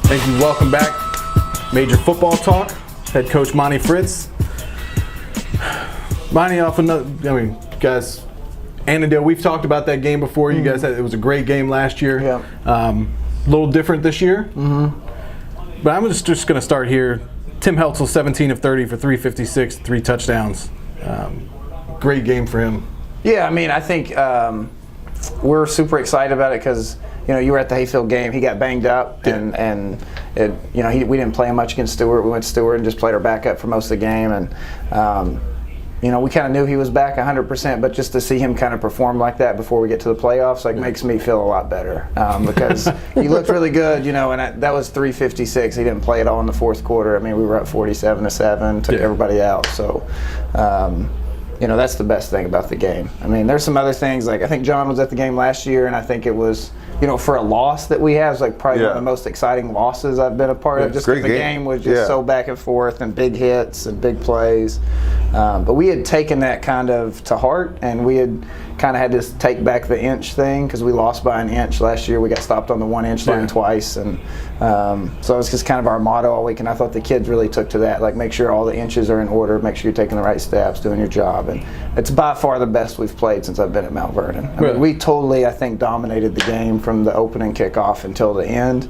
Thank you. Welcome back. Major Football Talk. Head coach Monty Fritz. Monty, guys, Annandale, we've talked about that game before. You guys it was a great game last year. Yeah. A little different this year. But I'm just going to start here. Tim Heltzel, 17 of 30 for 356, 3 touchdowns. Great game for him. Yeah, I mean, I think we're super excited about it because, you were at the Hayfield game. He got banged up, and we didn't play him much against Stewart. We went to Stewart and just played our backup for most of the game. And, we kind of knew he was back 100%, but just to see him kind of perform like that before we get to the playoffs, makes me feel a lot better because he looked really good, and that was 356. He didn't play at all in the fourth quarter. I mean, we were up 47-7, took everybody out. So, that's the best thing about the game. I mean, there's some other things, like I think John was at the game last year, and I think it was, for a loss that we have, it's probably one of the most exciting losses I've been a part of, just because the game was just so back and forth and big hits and big plays. But we had taken that kind of to heart, and we had kind of had this take back the inch thing because we lost by an inch last year. We got stopped on the 1 inch line twice, and so it was just kind of our motto all week. And I thought the kids really took to that, make sure all the inches are in order, make sure you're taking the right steps, doing your job. And it's by far the best we've played since I've been at Mount Vernon. I mean, we totally, I think, dominated the game from the opening kickoff until the end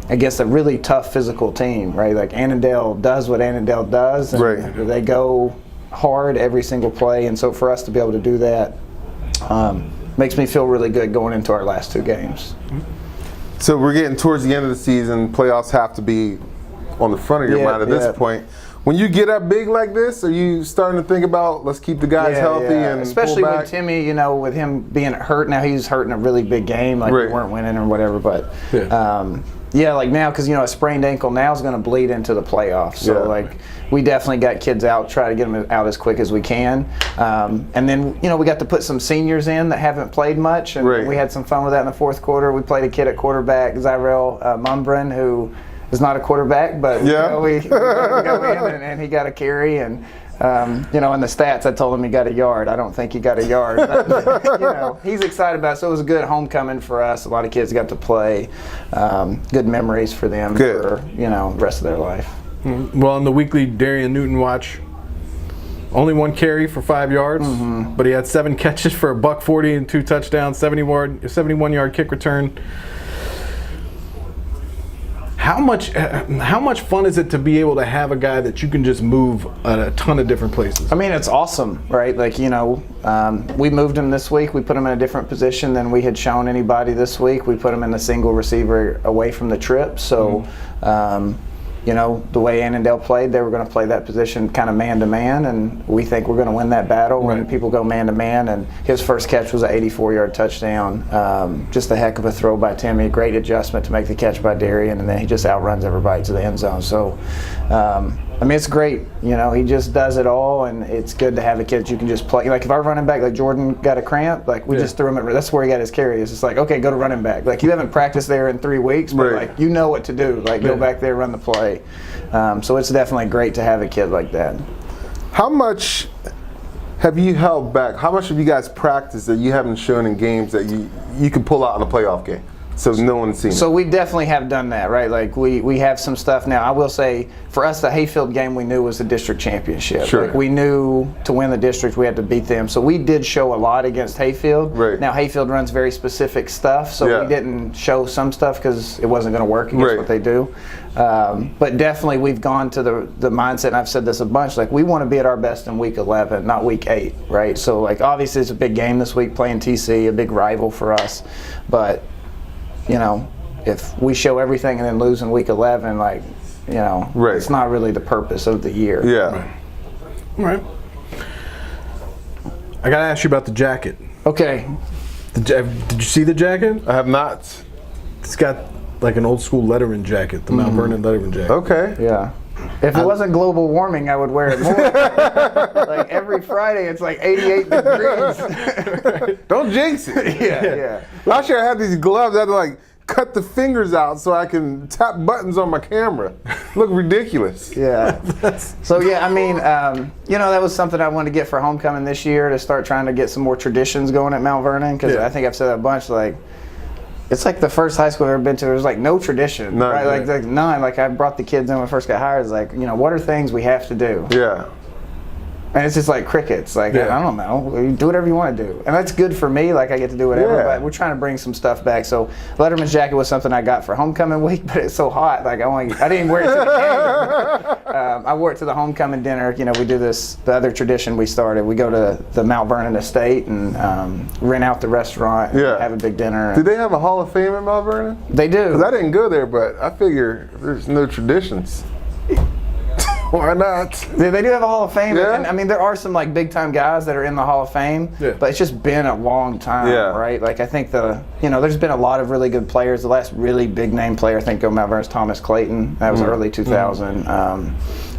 against a really tough physical team, right? Like Annandale does what Annandale does, and they go hard every single play. And so for us to be able to do that makes me feel really good going into our last 2 games. So we're getting towards the end of the season. Playoffs have to be on the front of your mind at this point. When you get up big like this, are you starting to think about let's keep the guys healthy and especially pull back? with Timmy, with him being hurt now, he's hurt in a really big game, we weren't winning or whatever. But now because a sprained ankle now is going to bleed into the playoffs. So we definitely got kids out, try to get them out as quick as we can. And then we got to put some seniors in that haven't played much, and we had some fun with that in the fourth quarter. We played a kid at quarterback, Zyrell Mumbrin, who is not a quarterback, but we got him in, and he got a carry. And in the stats, I told him he got a yard. I don't think he got a yard, but he's excited about it. So it was a good homecoming for us. A lot of kids got to play. Good memories for them for the rest of their life. Well, in the weekly Darian Newton watch, only 1 carry for 5 yards, but he had 7 catches for $140 and 2 touchdowns, 71-yard kick return. How much fun is it to be able to have a guy that you can just move at a ton of different places? I mean, it's awesome, right? We moved him this week. We put him in a different position than we had shown anybody this week. We put him in the single receiver away from the trip. So, the way Annandale played, they were going to play that position kind of man-to-man, and we think we're going to win that battle when people go man-to-man. And his first catch was an 84-yard touchdown. Just a heck of a throw by Timmy. Great adjustment to make the catch by Darian, and then he just outruns everybody to the end zone. So, it's great. He just does it all, and it's good to have a kid that you can just play. If our running back, Jordan, got a cramp, we just threw him at. That's where he got his carry. It's just okay, go to running back. You haven't practiced there in 3 weeks, but you know what to do. Go back there, run the play. So it's definitely great to have a kid like that. How much have you held back? How much have you guys practiced that you haven't shown in games that you can pull out in a playoff game? So no one's seen it. So we definitely have done that, right? We have some stuff now. I will say, for us, the Hayfield game we knew was the district championship. Sure. We knew to win the district we had to beat them. So we did show a lot against Hayfield. Right. Now Hayfield runs very specific stuff, so we didn't show some stuff because it wasn't going to work against what they do. But definitely we've gone to the mindset, and I've said this a bunch, we want to be at our best in week 11, not week 8, right? So obviously it's a big game this week playing TC, a big rival for us. But if we show everything and then lose in week 11, it's not really the purpose of the year. Yeah. All right. I got to ask you about the jacket. Okay. Did you see the jacket? I have not. It's got an old school Letterman jacket, the Mount Vernon Letterman jacket. Okay. Yeah. If it wasn't global warming, I would wear it more. Every Friday, it's 88 degrees. Don't jinx it. Yeah. Last year I had these gloves. I had to cut the fingers out so I can tap buttons on my camera. Look ridiculous. Yeah. So that was something I wanted to get for homecoming this year, to start trying to get some more traditions going at Mount Vernon, because I think I've said a bunch it's like the first high school I've ever been to. There was like no tradition, None, right? yeah. Like none. Like I brought the kids in when I first got hired. It's like, you know, what are things we have to do? Yeah. And it's just like crickets. Like, Yeah. I don't know. You do whatever you want to do. And that's good for me. Like, I get to do whatever. Yeah. But we're trying to bring some stuff back. So, Letterman's jacket was something I got for homecoming week, but it's so hot. Like, I didn't even wear it to the game. I wore it to the homecoming dinner. You know, we do this, the other tradition we started. We go to the Mount Vernon estate and rent out the restaurant and Yeah. have a big dinner. Do they have a Hall of Fame in Mount Vernon? They do. Because I didn't go there, but I figure there's no traditions. Why not? They do have a Hall of Fame, Yeah. and I mean there are some like big time guys that are in the Hall of Fame, Yeah. but it's just been a long time, Yeah. right? Like I think there's been a lot of really good players. The last really big name player I think go Mount Vernon's Thomas Clayton. That was early 2000.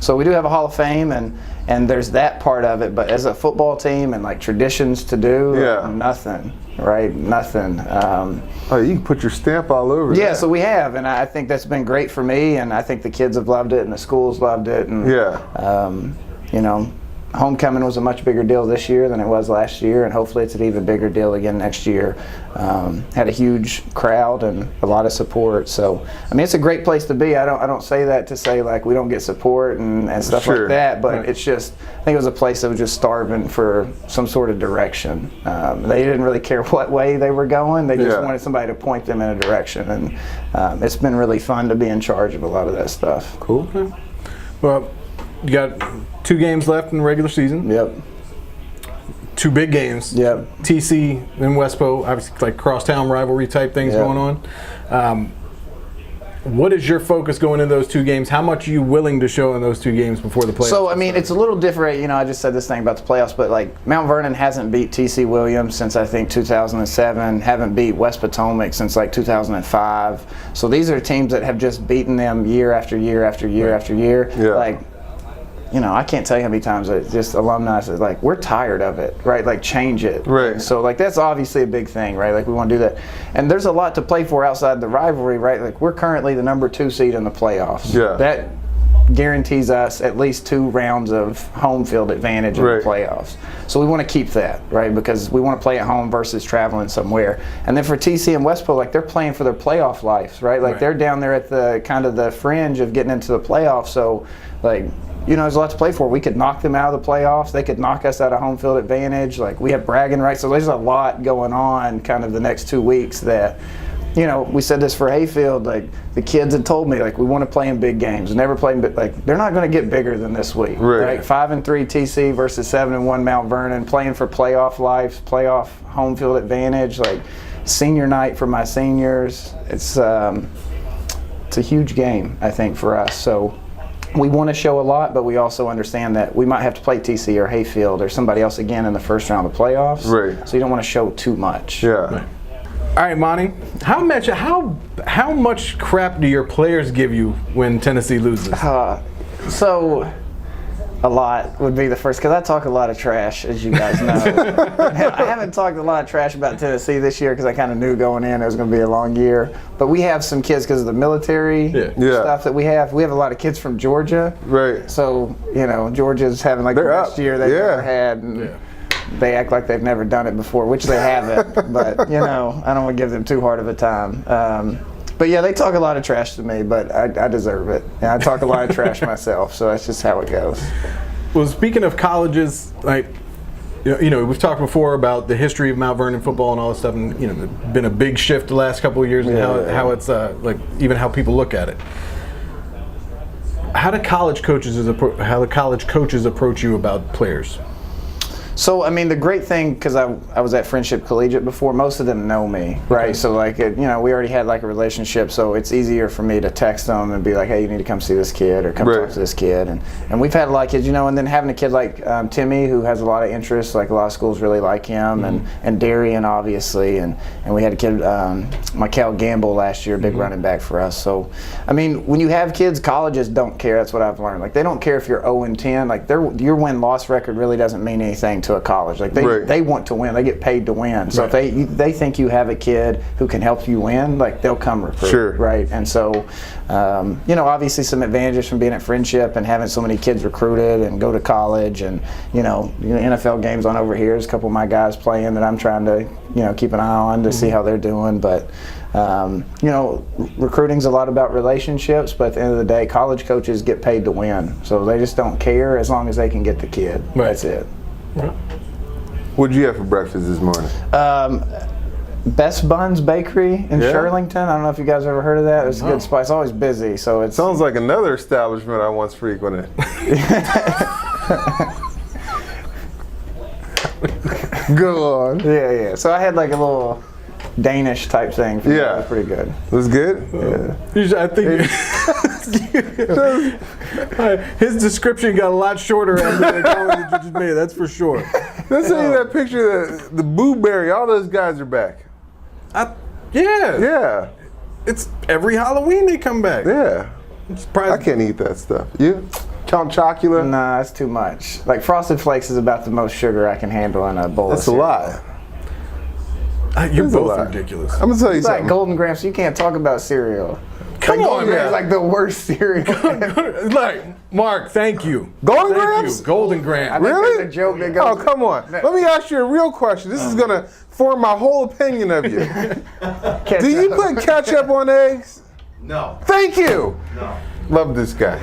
So we do have a Hall of Fame, and there's that part of it. But as a football team and like traditions to do, Yeah. nothing, right? Nothing. Oh, you can put your stamp all over Yeah, that. so we have, and I think that's been great for me, and I think the kids have loved it, and the schools loved it, and Yeah. you know, homecoming was a much bigger deal this year than it was last year, and hopefully it's an even bigger deal again next year. Had a huge crowd and a lot of support, so I mean it's a great place to be. I don't say that to say like we don't get support and stuff Sure. like that, but it's just I think it was a place that was just starving for some sort of direction. They didn't really care what way they were going; they just Yeah. wanted somebody to point them in a direction, and it's been really fun to be in charge of a lot of that stuff. Cool. Okay. Well, you got 2 games left in the regular season. Yep. 2 big games. Yep. TC and Wespo, obviously like crosstown rivalry type things Yep. going on. What is your focus going into those 2 games? How much are you willing to show in those 2 games before the playoffs? So, I mean, it's a little different. You know, I just said this thing about the playoffs, but like Mount Vernon hasn't beat TC Williams since I think 2007, haven't beat West Potomac since like 2005. So these are teams that have just beaten them year after year after year after year. Yeah. Like, you know, I can't tell you how many times that just alumni said, like, we're tired of it, right? Like, change it. Right. So, like, that's obviously a big thing, right? Like, we want to do that. And there's a lot to play for outside the rivalry, right? Like, we're currently the number 2 seed in the playoffs. Yeah. That guarantees us at least 2 rounds of home field advantage in Right. the playoffs. So we want to keep that, right? Because we want to play at home versus traveling somewhere. And then for TC and Westpo, like they're playing for their playoff lives, right? Like Right. they're down there at the kind of the fringe of getting into the playoffs. So like, you know, there's a lot to play for. We could knock them out of the playoffs. They could knock us out of home field advantage. Like we have bragging rights. So there's a lot going on kind of the next 2 weeks that, you know, we said this for Hayfield, like the kids had told me, like we want to play in big games. Never played, but like they're not going to get bigger than this week. Right. 5-3 TC versus 7-1 Mount Vernon, playing for playoff life, playoff home field advantage. Like senior night for my seniors. It's a huge game, I think, for us. So we want to show a lot, but we also understand that we might have to play TC or Hayfield or somebody else again in the first round of playoffs. Right. So you don't want to show too much. Yeah. All right, Monty. How much crap do your players give you when Tennessee loses? So a lot would be the first, because I talk a lot of trash, as you guys know. I haven't talked a lot of trash about Tennessee this year because I kind of knew going in it was going to be a long year. But we have some kids because of the military Yeah. stuff that we have. We have a lot of kids from Georgia. Right. So, you know, Georgia's having like They're the best up. year they've Yeah. ever had. And they act like they've never done it before, which they haven't. But, you know, I don't want to give them too hard of a time. But yeah, they talk a lot of trash to me, but I deserve it. And I talk a lot of trash myself, so that's just how it goes. Well, speaking of colleges, like you know, we've talked before about the history of Mount Vernon football and all this stuff, and you know, there's been a big shift the last couple of years in how it's like even how people look at it. How do college coaches approach you about players? So, I mean, the great thing, because I was at Friendship Collegiate before, most of them know me, right? So, like, you know, we already had, like, a relationship, so it's easier for me to text them and be like, hey, you need to come see this kid or come talk to this kid. And we've had a lot of kids, you know, and then having a kid like Timmy, who has a lot of interest, like a lot of schools really like him, and Darian, obviously, and we had a kid, Michael Gamble last year, big running back for us. So, I mean, when you have kids, colleges don't care. That's what I've learned. Like, they don't care if you're 0-10. Like, your win-loss record really doesn't mean anything to a college. Like they want to win. They get paid to win. So if they think you have a kid who can help you win, like they'll come recruit. Sure. Right. And so, obviously some advantages from being at Friendship and having so many kids recruited and go to college, and NFL games on over here. There's a couple of my guys playing that I'm trying to keep an eye on to see how they're doing. But recruiting's a lot about relationships, but at the end of the day, college coaches get paid to win. So they just don't care as long as they can get the kid. Right. That's it. Right. What did you have for breakfast this morning? Best Buns Bakery in Shirlington. I don't know if you guys ever heard of that. It's a good spot. It's always busy. So it sounds like another establishment I once frequented. Go on. Yeah. So I had like a little Danish type thing. For me. It was pretty good. It was good? Yeah. I think his description got a lot shorter after the comment that you just made. That's for sure. Let's say that picture, the Blueberry, all those guys are back. Yeah. It's every Halloween they come back. Yeah. I can't eat that stuff. You? Count Chocula? Nah, it's too much. Like Frosted Flakes is about the most sugar I can handle in a bowl. That's a lot. You're both ridiculous. I'm gonna tell you something. Like Golden Grahams, you can't talk about cereal. Come on, man. It's like the worst cereal. Like, Mark, thank you. Golden Grahams? Golden Grahams. Really? That's a joke that goes. Oh, come on. Let me ask you a real question. This is gonna form my whole opinion of you. Do you put ketchup on eggs? No. Thank you. No. Love this guy.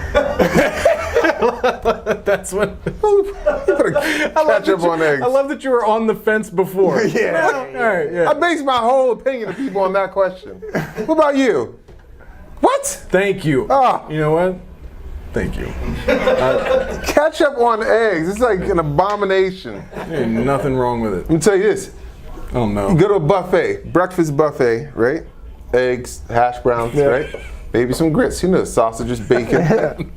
That's what. You put ketchup on eggs. I love that you were on the fence before. All right, yeah. I base my whole opinion of people on that question. What about you? What? Thank you. Oh. You know what? Thank you. Ketchup on eggs. It's like an abomination. Ain't nothing wrong with it. Let me tell you this. Oh no. You go to a buffet, breakfast buffet, right? Eggs, hash browns, right? Maybe some grits, sausages, bacon.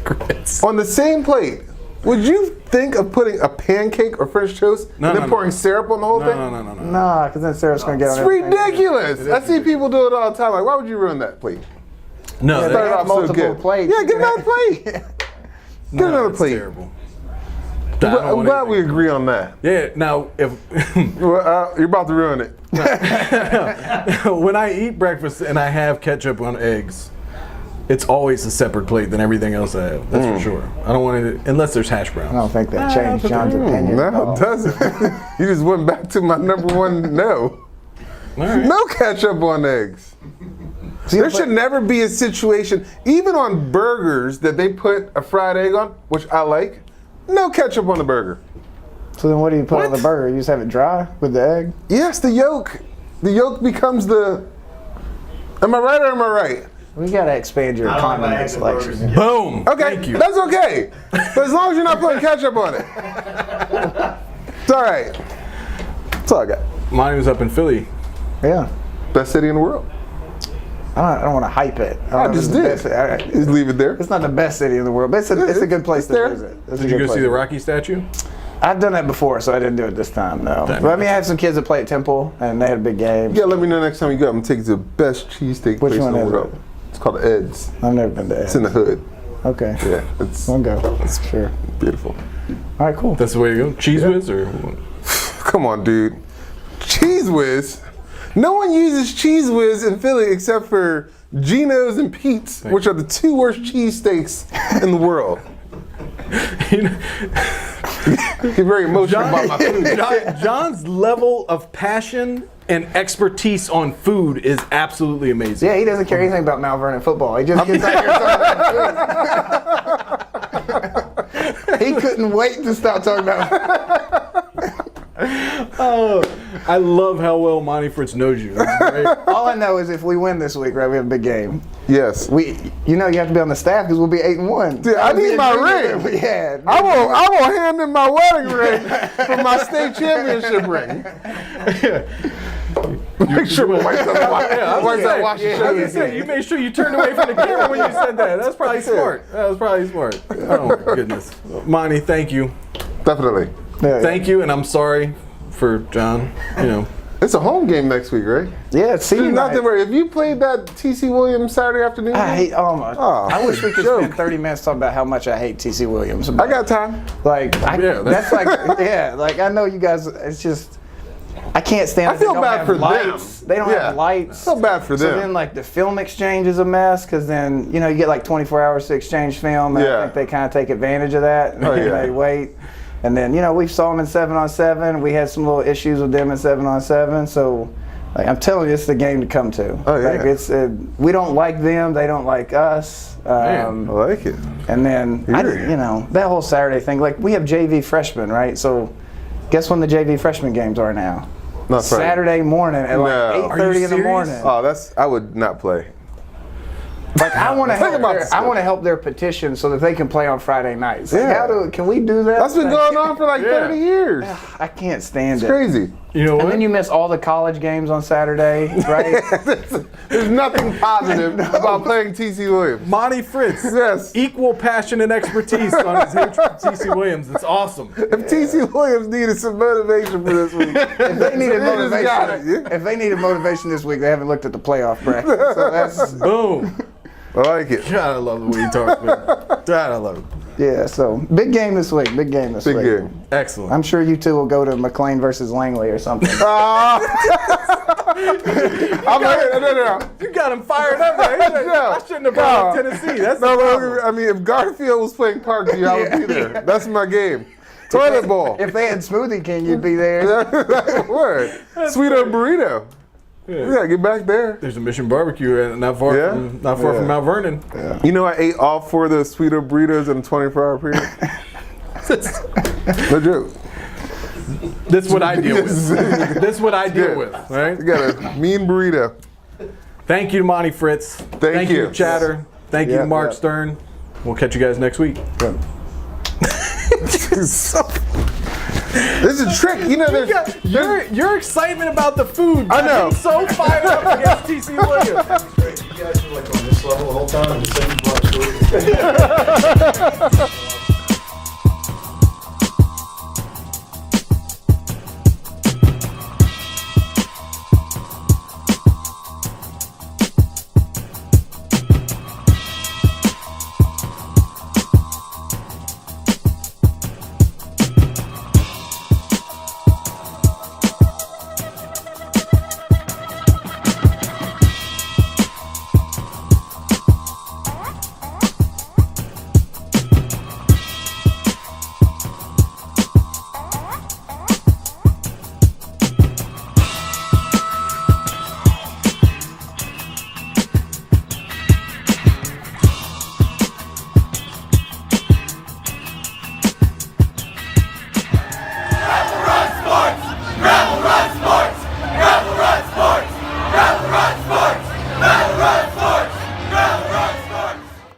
Grits. On the same plate, would you think of putting a pancake or French toast and then pouring syrup on the whole thing? No. Nah, because then syrup's going to get on It's ridiculous. I see people do it all the time. Like, why would you ruin that plate? No, They Started have off so multiple good. plates. Yeah, get another plate. Get another it's plate. terrible. I'm glad we agree on that. Yeah. Now, if Well, you're about to ruin it. when I eat breakfast and I have ketchup on eggs, it's always a separate plate than everything else I have. That's for sure. I don't want it unless there's hash browns. I don't think that changed John's opinion. No, it doesn't. You just went back to my number one no. All right. No ketchup on eggs. There should never be a situation, even on burgers, that they put a fried egg on, which I like. No ketchup on the burger. So then what do you put on the burger? You just have it dry with the egg? Yes, the yolk. The yolk becomes the... Am I right or am I right? We got to expand your condiment selection. Boom. Okay, Thank you. that's okay. But as long as you're not putting ketchup on it. It's all right. That's all I got. Mine was up in Philly. Yeah. Best city in the world. I don't want to hype it. I just did. Just leave it there. It's not the best city in the world, but it's a good place to visit. Did you go see the Rocky statue? I've done that before, so I didn't do it this time, no. But I had some kids that play at Temple, and they had a big game. Yeah, let me know next time you go. I'm going to take you to the best cheesesteak place in the world. It's called Ed's. I've never been to Ed's. It's in the hood. Okay. Yeah, it's One go. Sure. beautiful. All right, cool. That's the way to go. Cheese Whiz or what? Come on, dude. Cheese Whiz? No one uses Cheese Whiz in Philly except for Geno's and Pete's, which are the two worst cheesesteaks in the world. Get very emotional about my food. John's level of passion and expertise on food is absolutely amazing. Yeah, he doesn't care anything about Mount Vernon football. He just gets out here talking about food. He couldn't wait to stop talking about Oh, I love how well Monty Fritz knows you. That's great. All I know is if we win this week, right, we have a big game. Yes. You have to be on the staff because we'll be 8-1. Dude, I need my ring. We had. I will hand in my wedding ring for my state championship ring. Make sure my wife doesn't watch the show. You made sure you turned away from the camera when you said that. That's probably smart. That was probably smart. Oh my goodness, Monty, thank you. Definitely. Yeah. Thank you, and I'm sorry for John. It's a home game next week, right? Yeah, it's senior There's night. nothing where if you played that TC Williams Saturday afternoon. I hate. Oh my! Oh, I wish we could joke. spend 30 minutes talking about how much I hate TC Williams. I got time. Like, Yeah, that's like, yeah, like I know you guys. It's just, I can't stand. I that they feel don't bad have for lights. them. They don't Yeah. have lights. I feel bad for So them. then, like, the film exchange is a mess because then you get like 24 hours to exchange film, and Yeah. I think they kind of take advantage of that. And Oh, yeah. they wait, and then we saw them in 7-on-7. We had some little issues with them in 7-on-7. So, like, I'm telling you, it's the game to come to. Oh, yeah. Like, it's we don't like them. They don't like us. I like it. And then, that whole Saturday thing, like, we have JV freshmen, right? So, guess when the JV freshman games are now? Not Friday. Saturday morning at like No. 8:30 Are you in the serious? morning. Oh, I would not play. Like, I want to Think help. about this. I want to help their petition so that they can play on Friday nights. Like, Yeah. can we do that? That's been going on for like 30 years. I can't stand It's it. crazy. You know what? And then you miss all the college games on Saturday, right? There's nothing positive about playing TC Williams. Monty Fritz. Yes. Equal passion and expertise on his hatred for TC Williams. It's awesome. If TC Williams needed some motivation for this week, If they needed They just got it, motivation, yeah. if they needed motivation this week, they haven't looked at the playoff bracket. So that's Boom. I like it. God, I love the way he talks, man. God, I love it. yeah. So big game this week. Big game this Big week. game. Excellent. I'm sure you two will go to McLean versus Langley or something. No. You got him fired up, man. No. I shouldn't have brought him to Tennessee. That's the No, problem. I mean, if Garfield was playing Parkview, I would be there. That's my game. Toilet bowl. If they had Smoothie King, you'd be there. Word. Sweeto burrito. We gotta get back there. There's a Mission Barbecue not far Yeah? from Yeah. Mount Vernon. You know, I ate all 4 of those Sweeto burritos in a 24-hour period. No joke. This is what I deal with. This is what I deal with, right? You got a mean burrito. Thank you to Monty Fritz. Thank you you. to Chatter. Thank you to Yeah, Mark yeah. Stern. We'll catch you guys next week. This is a trick. You know, Your excitement about the food. I know. I'm so fired up against TC Williams. You guys were like on this level the whole time. The same